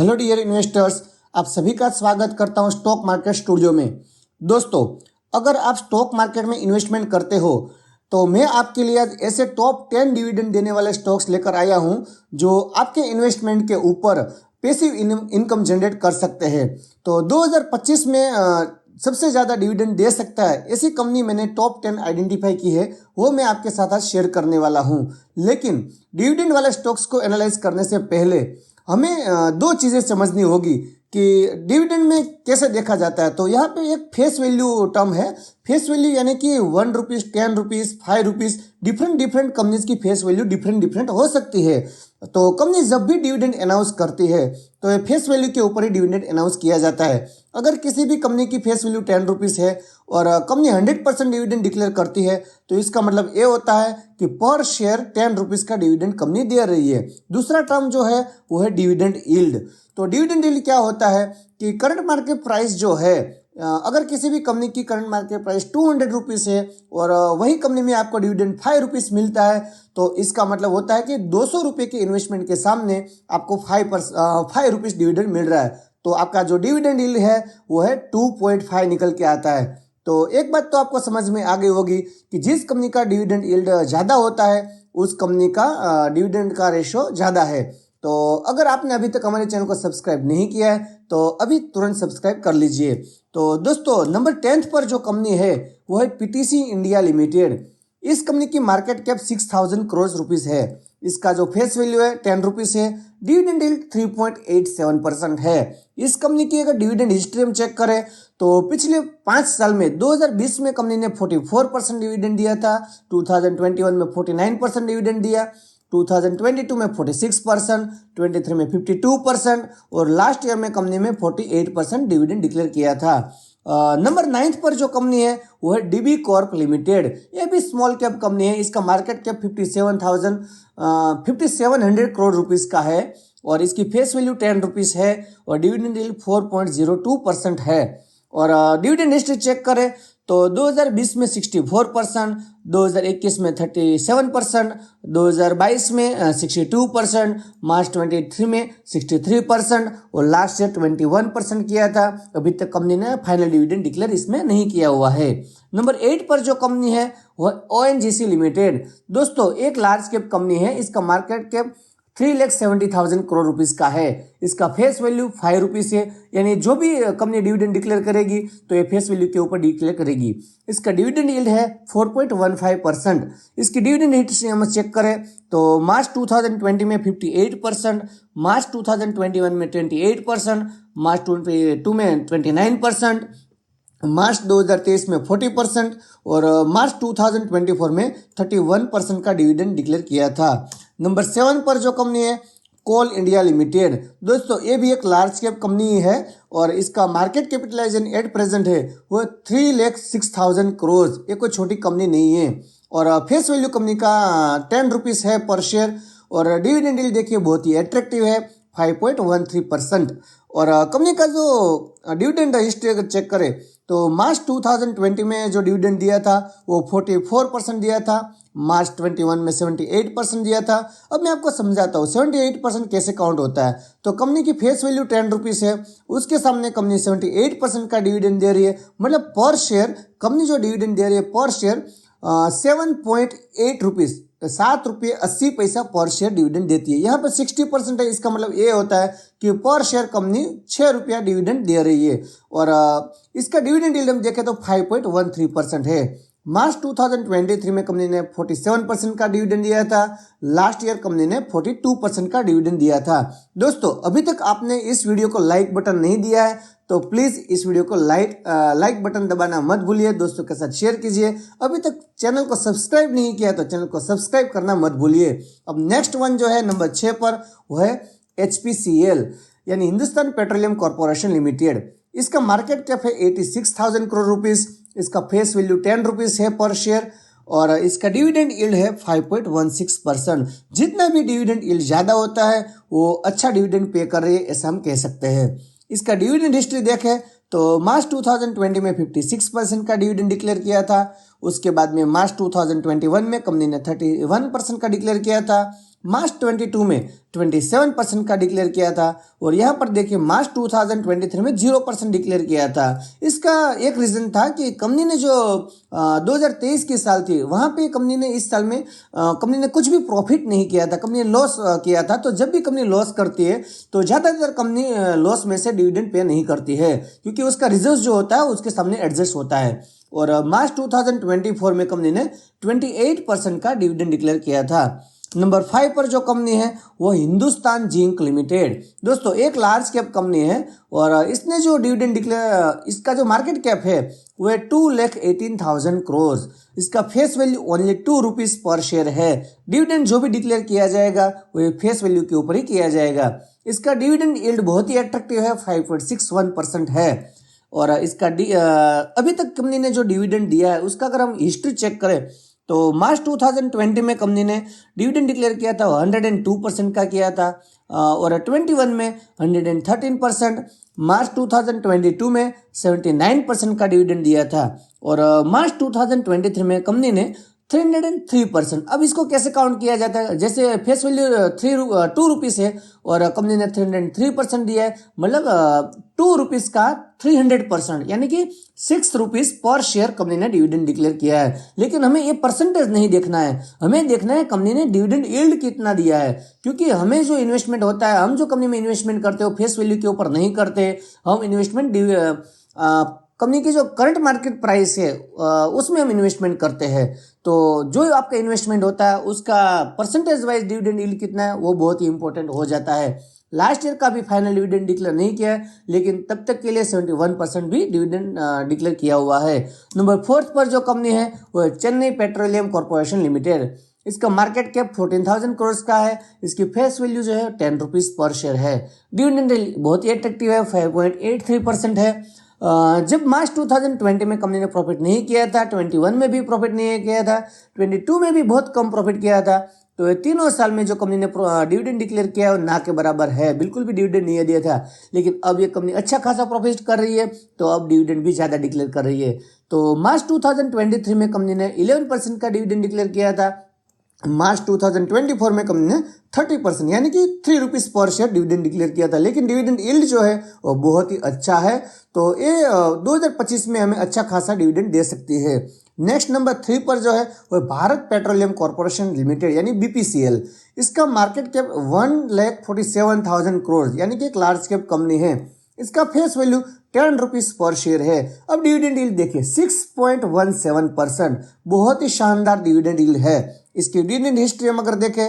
Hello dear investors, आप सभी का स्वागत करता हूं स्टॉक मार्केट स्टूडियो में। दोस्तों, अगर आप स्टॉक मार्केट में इन्वेस्टमेंट करते हो तो मैं आपके लिए आज ऐसे टॉप 10 डिविडेंड देने वाले स्टॉक्स लेकर आया हूं जो आपके इन्वेस्टमेंट के ऊपर पैसिव इनकम जनरेट कर सकते हैं। तो 2025 में सबसे ज़्यादा डिविडेंड दे सकता है ऐसी कंपनी मैंने टॉप 10 आइडेंटिफाई की है, वो मैं आपके साथ आज शेयर करने वाला हूं। लेकिन डिविडेंड वाले स्टॉक्स को एनालाइज करने से पहले हमें दो चीज़ें समझनी होगी कि डिविडेंड में कैसे देखा जाता है। तो यहाँ पे एक फेस वैल्यू टर्म है। फेस वैल्यू यानी कि 1 rupees, 10 rupees, 5 rupees, different companies की फेस वैल्यू डिफरेंट हो सकती है। तो कंपनी जब भी डिविडेंड अनाउंस करती है तो ये फेस वैल्यू के ऊपर ही डिविडेंड अनाउंस किया जाता है। अगर किसी भी कंपनी की फेस वैल्यू 10 रुपीज़ है और कंपनी 100% डिविडेंड डिक्लेयर करती है तो इसका मतलब ये होता है कि पर शेयर 10 रुपीज़ का डिविडेंड कंपनी दे रही है। दूसरा टर्म जो है वो है डिविडेंड यील्ड। तो डिविडेंड यील्ड क्या होता है कि करंट मार्केट प्राइस जो है, अगर किसी भी कंपनी की करंट मार्केट प्राइस 200 रुपीज़ है और वही कंपनी में आपको डिविडेंड 5 रुपीज़ मिलता है तो इसका मतलब होता है कि 200 रुपये के इन्वेस्टमेंट के सामने आपको 5 रुपीज़ डिविडेंड मिल रहा है। तो आपका जो डिविडेंड यील्ड है वो है 2.5 निकल के आता है। तो एक बात तो आपको समझ में आ गई होगी कि जिस कंपनी का डिविडेंड यील्ड ज़्यादा होता है उस कंपनी का डिविडेंड का रेशो ज़्यादा है। तो अगर आपने अभी तक हमारे चैनल को सब्सक्राइब नहीं किया है तो अभी तुरंत सब्सक्राइब कर लीजिए। तो दोस्तों, नंबर 10 पर जो कंपनी है वो है पीटीसी इंडिया लिमिटेड। इस कंपनी की मार्केट कैप 6000 करोड़ रुपीज़ है। इसका जो फेस वैल्यू है 10 रुपीज़ है। डिविडेंड यील्ड 3.87% है। इस कंपनी की अगर डिविडेंड हिस्ट्री हम चेक करें तो पिछले 5 साल में 2020 में कंपनी ने 44% डिविडेंड दिया था, 2021 में 49% डिविडेंड दिया, 2022 में 46%, 23 में 52% और लास्ट ईयर में कंपनी में 48% डिविडेंड डिक्लेयर किया था। नंबर 9 पर जो कंपनी है वो है डीबी कॉर्प लिमिटेड। ये भी स्मॉल कैप कंपनी है। इसका मार्केट कैप 5700 करोड़ रुपीस का है और इसकी फेस वैल्यू 10 रुपीज़ है और डिविडेंड यील्ड 4.02% है। और डिविडेंड हिस्ट्री चेक करें तो 2020 में 64%, 2021 में 37%, 2022 में 62%, मार्च 23 में 63% और लास्ट ईयर 21% किया था। अभी तक कंपनी ने फाइनल डिविडेंड डिक्लेयर इसमें नहीं किया हुआ है। नंबर 8 पर जो कंपनी है वह ओएनजीसी लिमिटेड। दोस्तों, एक लार्ज कैप कंपनी है। इसका मार्केट कैप 3,70,000 करोड़ रुपीस का है। इसका फेस वैल्यू 5 रुपीज़ है, यानी जो भी कंपनी डिविडेंड डिक्लेयर करेगी तो ये फेस वैल्यू के ऊपर डिक्लेयर करेगी। इसका डिविडेंड यील्ड है 4.15%। इसकी डिविडेंड हिस्ट्री हम चेक करें तो मार्च 2020 में 58%, मार्च 2021 में 28%, मार्च 2022 में 29%, मार्च 2023 में 40% और मार्च 2024 में 31% का डिविडेंड डिक्लेयर किया था। नंबर 7 पर जो कंपनी है कोल इंडिया लिमिटेड। दोस्तों, ये भी एक लार्ज कैप कंपनी है और इसका मार्केट कैपिटलाइजेशन एट प्रेजेंट है वो 3,06,000 करोड़। ये कोई छोटी कंपनी नहीं है और फेस वैल्यू कंपनी का 10 रुपीज़ है पर शेयर और डिविडेंड यील्ड देखिए बहुत ही अट्रैक्टिव है 5.13%। और कंपनी का जो डिविडेंड हिस्ट्री अगर चेक करें तो मार्च 2020 में जो डिविडेंड दिया था वो 44% दिया था, मार्च 21 में 78% दिया था। अब मैं आपको समझाता हूँ 78% कैसे काउंट होता है। तो कंपनी की फेस वैल्यू 10 रुपीज़ है, उसके सामने कंपनी 78% का डिविडेंड दे रही है। मतलब पर शेयर कंपनी जो डिविडेंड दे रही है पर शेयर 7.8 रुपीज़, 7.80 रुपये पर शेयर डिविडेंड देती है। यहाँ पर 60% है। इसका मतलब ये होता है कि पर शेयर कंपनी 6 रुपया डिविडेंड दे रही है और इसका डिविडेंड यील्ड हम देखें तो 5.13% है। मार्च 2023 में कंपनी ने 47% का डिविडेंड दिया था, लास्ट ईयर कंपनी ने 42% का डिविडेंड दिया था। दोस्तों, अभी तक आपने इस वीडियो को लाइक बटन नहीं दिया है तो प्लीज़ इस वीडियो को लाइक बटन दबाना मत भूलिए, दोस्तों के साथ शेयर कीजिए। अभी तक चैनल को सब्सक्राइब नहीं किया तो चैनल को सब्सक्राइब करना मत भूलिए। अब नेक्स्ट वन जो है नंबर 6 पर वो है HPCL यानी हिंदुस्तान पेट्रोलियम कॉर्पोरेशन लिमिटेड। इसका मार्केट कैप है 86,000 करोड़ रुपीज़। इसका फेस वैल्यू 10 रुपीज़ है पर शेयर और इसका डिविडेंड यील्ड है 5.16%। जितना भी डिविडेंड यील्ड ज़्यादा होता है वो अच्छा डिविडेंड पे कर रही है, ऐसा हम कह सकते हैं। इसका डिविडेंड हिस्ट्री देखें तो मार्च 2020 में 56% का डिविडेंड डिक्लेयर किया था। उसके बाद में मार्च 2021 में कंपनी ने 31% का डिक्लेयर किया था मार्च 22 में 27% का डिक्लेयर किया था और यहाँ पर देखिए मार्च 2023 में 0% डिक्लेयर किया था। इसका एक रीज़न था कि कंपनी ने जो 2023 की साल थी वहाँ पे कंपनी ने इस साल में कंपनी ने कुछ भी प्रॉफिट नहीं किया था, कंपनी ने लॉस किया था। तो जब भी कंपनी लॉस करती है तो ज़्यादातर कंपनी लॉस में से डिविडेंड पे नहीं करती है, क्योंकि उसका रिजर्व जो होता है उसके सामने एडजस्ट होता है। और मार्च 2024 में कंपनी ने 28% का डिविडेंड डिक्लेयर किया था। नंबर 5 पर जो कंपनी है वो हिंदुस्तान जिंक लिमिटेड। दोस्तों एक लार्ज कैप कंपनी है और इसने जो डिविडेंड डिक्लेयर, इसका जो मार्केट कैप है वो 2,18,000 करोड़। इसका फेस वैल्यू ओनली 2 रुपीज़ पर शेयर है। डिविडेंड जो भी डिक्लेयर किया जाएगा वो फेस वैल्यू के ऊपर ही किया जाएगा। इसका डिविडेंड यील्ड बहुत ही अट्रैक्टिव है, 5.61% है। और इसका अभी तक कंपनी ने जो डिविडेंड दिया है उसका अगर हम हिस्ट्री चेक करें तो मार्च 2020 में कंपनी ने डिविडेंड डिक्लेयर किया था 102% का किया था और 21 में 113%, मार्च 2022 में 79% का डिविडेंड दिया था और मार्च 2023 में कंपनी ने 303%। अब इसको कैसे काउंट किया जाता है, जैसे फेस वैल्यू 2 रुपीज़ है और कंपनी ने 303% दिया है, मतलब 2 रुपीज़ का 300%, यानी कि 6 रुपीज़ पर शेयर कंपनी ने डिविडेंड डिक्लेयर किया है। लेकिन हमें ये परसेंटेज नहीं देखना है, हमें देखना है कंपनी ने डिविडेंड यील्ड कितना दिया है। क्योंकि हमें जो इन्वेस्टमेंट होता है, हम जो कंपनी में इन्वेस्टमेंट करते हो फेस वैल्यू के ऊपर नहीं करते, हम इन्वेस्टमेंट कंपनी की जो करंट मार्केट प्राइस है उसमें हम इन्वेस्टमेंट करते हैं। तो जो आपका इन्वेस्टमेंट होता है उसका परसेंटेज वाइज डिविडेंड यील्ड कितना है वो बहुत ही इंपॉर्टेंट हो जाता है। लास्ट ईयर का भी फाइनल डिविडेंड डिक्लेयर नहीं किया है, लेकिन तब तक के लिए 71% भी डिविडेंड डिक्लेयर किया हुआ है। नंबर 4 पर जो कंपनी है वो है चेन्नई पेट्रोलियम कॉर्पोरेशन लिमिटेड। इसका मार्केट कैप 14,000 करोड़ का है। इसकी फेस वैल्यू जो है 10 रुपीज़ पर शेयर है। डिविडेंड बहुत ही अट्रैक्टिव है, 5.83% है। जब मार्च 2020 में कंपनी ने प्रॉफिट नहीं किया था, 21 में भी प्रॉफिट नहीं किया था, 22 में भी बहुत कम प्रॉफिट किया था। तो ये तीनों साल में जो कंपनी ने डिविडेंड डिक्लेयर किया है वो ना के बराबर है, बिल्कुल भी डिविडेंड नहीं दिया था। लेकिन अब ये कंपनी अच्छा खासा प्रॉफिट कर रही है तो अब डिविडेंड भी ज़्यादा डिक्लेयर कर रही है। तो मार्च 2023 में कंपनी ने 11% का डिविडेंड डिक्लेयर किया था। मार्च 2024 में कंपनी ने 30% यानी कि 3 रुपीज़ पर शेयर डिविडेंड डिक्लेयर किया था। लेकिन डिविडेंड यील्ड जो है वो बहुत ही अच्छा है, तो ये 2025 में हमें अच्छा खासा डिविडेंड दे सकती है। नेक्स्ट नंबर 3 पर जो है वो भारत पेट्रोलियम कॉर्पोरेशन लिमिटेड यानी BPCL। इसका मार्केट कैप 1,47,000 करोड़ यानी कि एक लार्ज कैप कंपनी है। इसका फेस वैल्यू 10 रुपीज़ पर शेयर है। अब डिविडेंड यील्ड देखिए 6.17%, बहुत ही शानदार डिविडेंड यील्ड है। इसकी डिविडेंड हिस्ट्री हम अगर देखें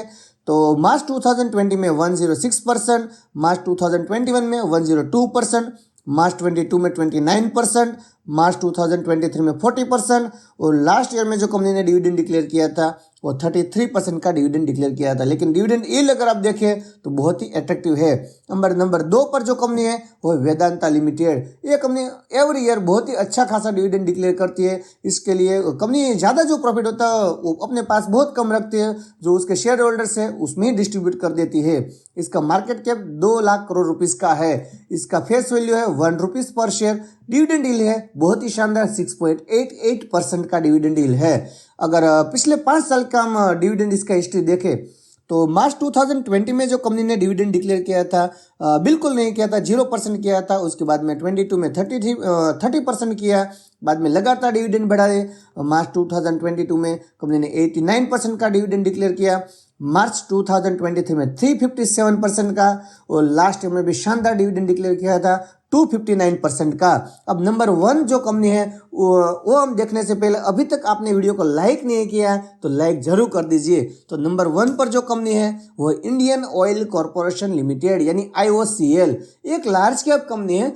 तो मार्च 2020 में 106%, मार्च 2021 में 102%, मार्च 22 में 29%, मार्च 2023 में 40% और लास्ट ईयर में जो कंपनी ने डिविडेंड डिक्लेयर किया था वो 33% का डिविडेंड डिक्लेयर किया था। लेकिन डिविडेंड यील्ड अगर आप देखें तो बहुत ही अट्रैक्टिव है। नंबर 2 पर जो कंपनी है वो वेदांता लिमिटेड। ये कंपनी एवरी ईयर बहुत ही अच्छा खासा डिविडेंड डिक्लेयर करती है। इसके लिए कंपनी ज़्यादा जो प्रॉफिट होता है वो अपने पास बहुत कम रखती है, जो उसके शेयर होल्डर्स है उसमें ही डिस्ट्रीब्यूट कर देती है। इसका market cap 2 lakh crore rupees का है। इसका फेस वैल्यू है 1 रुपीज़ पर शेयर। डिविडेंड यील्ड है बहुत ही शानदार 6.88% का डिविडेंड यील्ड है। अगर पिछले 5 साल का हम डिविडेंड इसका हिस्ट्री देखें तो मार्च 2020 में जो कंपनी ने डिविडेंड डिक्लेयर किया था बिल्कुल नहीं किया था, 0% किया था। उसके बाद में 22 में 30% किया, बाद में लगातार डिविडेंड बढ़ाए। मार्च 2022 में कंपनी ने 89% का डिविडेंड डिक्लेयर किया, मार्च 2023 में 357% का और लास्ट ईयर में भी शानदार डिविडेंड डिक्लेयर किया था 259% का। अब नंबर 1 जो कंपनी है वो हम देखने से पहले अभी तक आपने वीडियो को लाइक नहीं किया है तो लाइक जरूर कर दीजिए। तो नंबर 1 पर जो कंपनी है वो इंडियन ऑयल कॉर्पोरेशन लिमिटेड यानी IOCL। एक लार्ज कैप कंपनी है,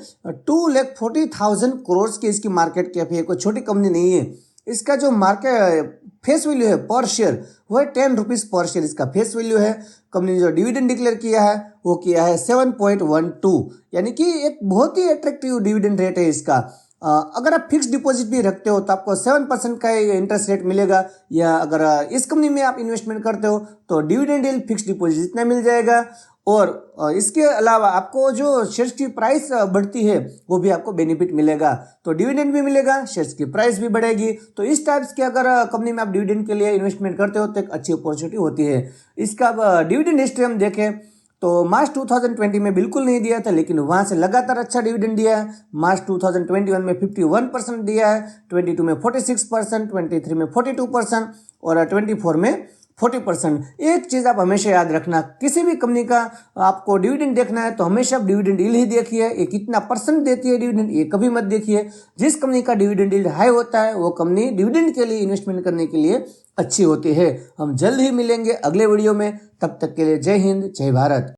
2,40,000 करोड़ की इसकी मार्केट कैप है, कोई छोटी कंपनी नहीं है। इसका जो मार्केट फेस वैल्यू है पर शेयर वो है 10 रुपीज़ पर शेयर इसका फेस वैल्यू है। कंपनी ने जो डिविडेंड डिक्लेयर किया है वो किया है 7.12 यानी कि एक बहुत ही अट्रैक्टिव डिविडेंड रेट है इसका। अगर आप फिक्स डिपॉजिट भी रखते हो तो आपको 7% का इंटरेस्ट रेट मिलेगा, या अगर इस कंपनी में आप इन्वेस्टमेंट करते हो तो डिविडेंड यील्ड फिक्स डिपॉजिट जितना मिल जाएगा और इसके अलावा आपको जो शेयर्स की प्राइस बढ़ती है वो भी आपको बेनिफिट मिलेगा। तो डिविडेंड भी मिलेगा, शेयर्स की प्राइस भी बढ़ेगी। तो इस टाइप्स की अगर कंपनी में आप डिविडेंड के लिए इन्वेस्टमेंट करते हो तो एक अच्छी अपॉर्चुनिटी होती है। इसका डिविडेंड हिस्ट्री हम देखें तो मार्च 2020 में बिल्कुल नहीं दिया था, लेकिन वहां से लगातार अच्छा डिविडेंड दिया है। मार्च 2021 में 51% दिया है, 22 में 46%, 23 में 42% और 24 में 40%। एक चीज आप हमेशा याद रखना, किसी भी कंपनी का आपको डिविडेंड देखना है तो हमेशा आप डिविडेंड यील्ड ही देखिए, ये कितना परसेंट देती है डिविडेंड, ये कभी मत देखिए। जिस कंपनी का डिविडेंड यील्ड हाई होता है वो कंपनी डिविडेंड के लिए इन्वेस्टमेंट करने के लिए अच्छी होती है। हम जल्द ही मिलेंगे अगले वीडियो में, तब तक के लिए जय हिंद, जय भारत।